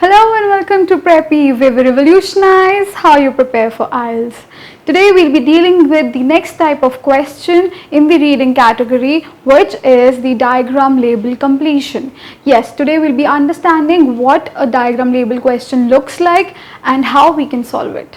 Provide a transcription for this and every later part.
Hello and welcome to PrepEve, where we revolutionize how you prepare for IELTS. Today we'll be dealing with the next type of question in the reading category, which is the diagram label completion. Yes, today we'll be understanding what a diagram label question looks like and how we can solve it.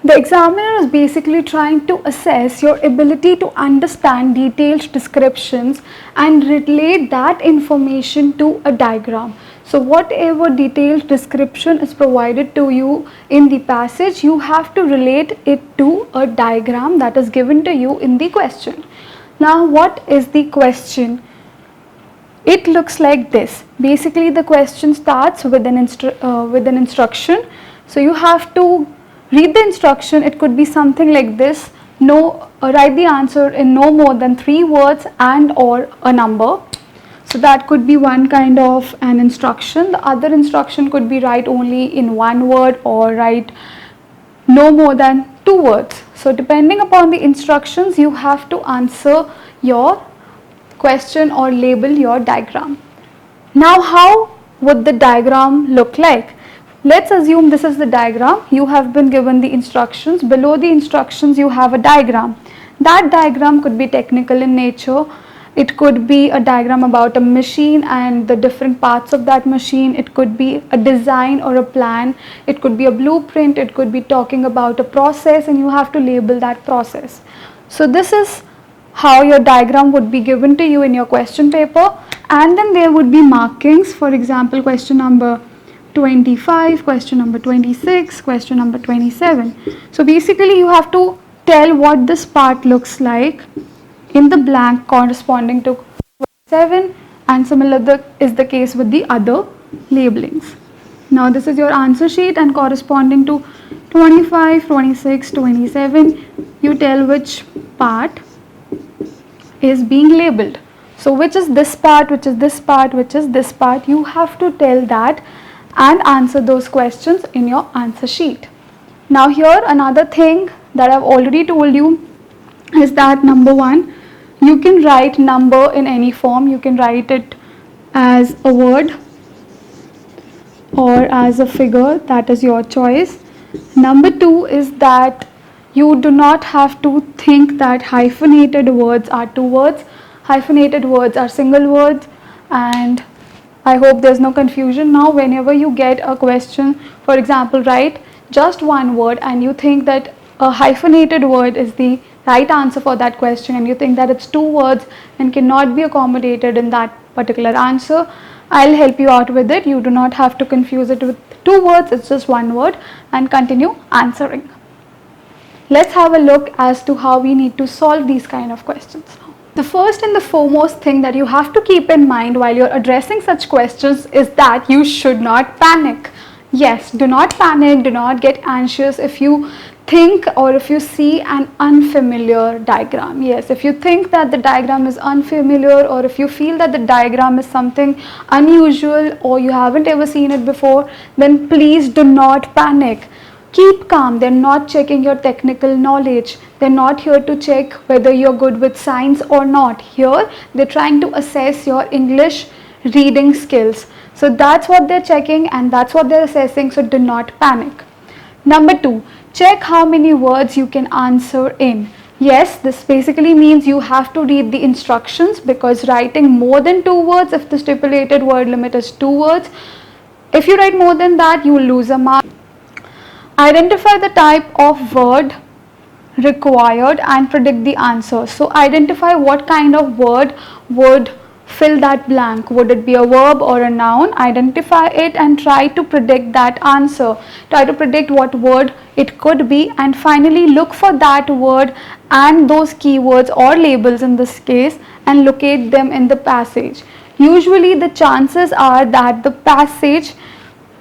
The examiner is basically trying to assess your ability to understand detailed descriptions and relate that information to a diagram. So whatever detailed description is provided to you in the passage, you have to relate it to a diagram that is given to you in the question. Now, what is the question? It looks like this. Basically, the question starts with an instruction. So you have to read the instruction. It could be something like this. Write the answer in no more than 3 words and or a number. So that could be one kind of an instruction. The other instruction could be write only in 1 word or write no more than 2 words. So depending upon the instructions, you have to answer your question or label your diagram. Now, how would the diagram look like? Let's assume this is the diagram. You have been given the instructions. Below the instructions, you have a diagram. That diagram could be technical in nature. It could be a diagram about a machine and the different parts of that machine. It could be a design or a plan. It could be a blueprint. It could be talking about a process, and you have to label that process. So this is how your diagram would be given to you in your question paper, and then there would be markings. For example, question number 25, question number 26, question number 27. So basically you have to tell what this part looks like in the blank corresponding to 27, and similar is the case with the other labelings. Now this is your answer sheet, and corresponding to 25, 26, 27, you tell which part is being labeled. So which is this part, which is this part, which is this part, you have to tell that and answer those questions in your answer sheet. Now here another thing that I've already told you is that number 1, you can write number in any form. You can write it as a word or as a figure, that is your choice. Number 2 is that you do not have to think that hyphenated words are 2 words. Hyphenated words are single words, and I hope there's no confusion now. Whenever you get a question, for example, write just 1 word and you think that a hyphenated word is the right answer for that question, and you think that it's 2 words and cannot be accommodated in that particular answer, I'll help you out with it. You do not have to confuse it with 2 words, it's just 1 word, and continue answering. Let's have a look as to how we need to solve these kind of questions. The first and the foremost thing that you have to keep in mind while you're addressing such questions is that you should not panic. Yes, do not panic, do not get anxious if you think or if you see an unfamiliar diagram. Yes, if you think that the diagram is unfamiliar, or if you feel that the diagram is something unusual or you haven't ever seen it before, then please do not panic. Keep calm. They're not checking your technical knowledge. They're not here to check whether you're good with science or not. Here, they're trying to assess your English reading skills. So that's what they're checking and that's what they're assessing. So do not panic. Number 2, check how many words you can answer in. Yes, this basically means you have to read the instructions, because writing more than 2 words, if the stipulated word limit is 2 words, if you write more than that, you will lose a mark. Identify the type of word required and predict the answer. So identify what kind of word would fill that blank. Would it be a verb or a noun? Identify it and try to predict that answer. Try to predict what word it could be, and finally look for that word and those keywords or labels in this case and locate them in the passage. Usually the chances are that the passage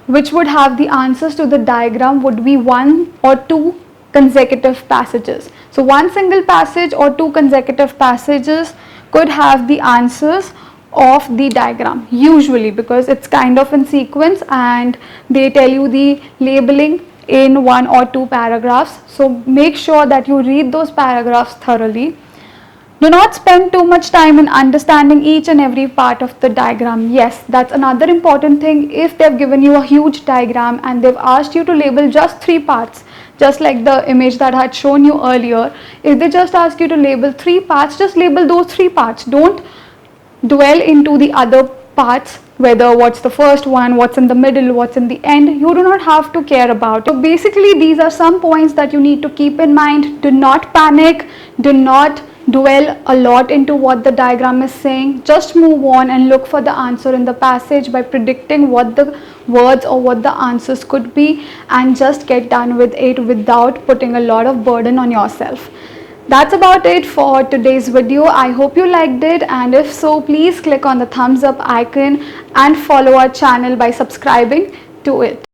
which would have the answers to the diagram would be 1 or 2 consecutive passages. So one single passage or 2 consecutive passages could have the answers of the diagram, usually, because it's kind of in sequence and they tell you the labeling in 1 or 2 paragraphs. So make sure that you read those paragraphs thoroughly. Do not spend too much time in understanding each and every part of the diagram. Yes, that's another important thing. If they've given you a huge diagram and they've asked you to label just 3 parts, just like the image that I had shown you earlier, if they just ask you to label 3 parts, just label those 3 parts. Don't dwell into the other parts, whether what's the first one, what's in the middle, what's in the end. You do not have to care about. So basically these are some points that you need to keep in mind. Do not panic, do not dwell a lot into what the diagram is saying. Just move on and look for the answer in the passage by predicting what the words or what the answers could be, and just get done with it without putting a lot of burden on yourself. That's about it for today's video. I hope you liked it, and if so, please click on the thumbs up icon and follow our channel by subscribing to it.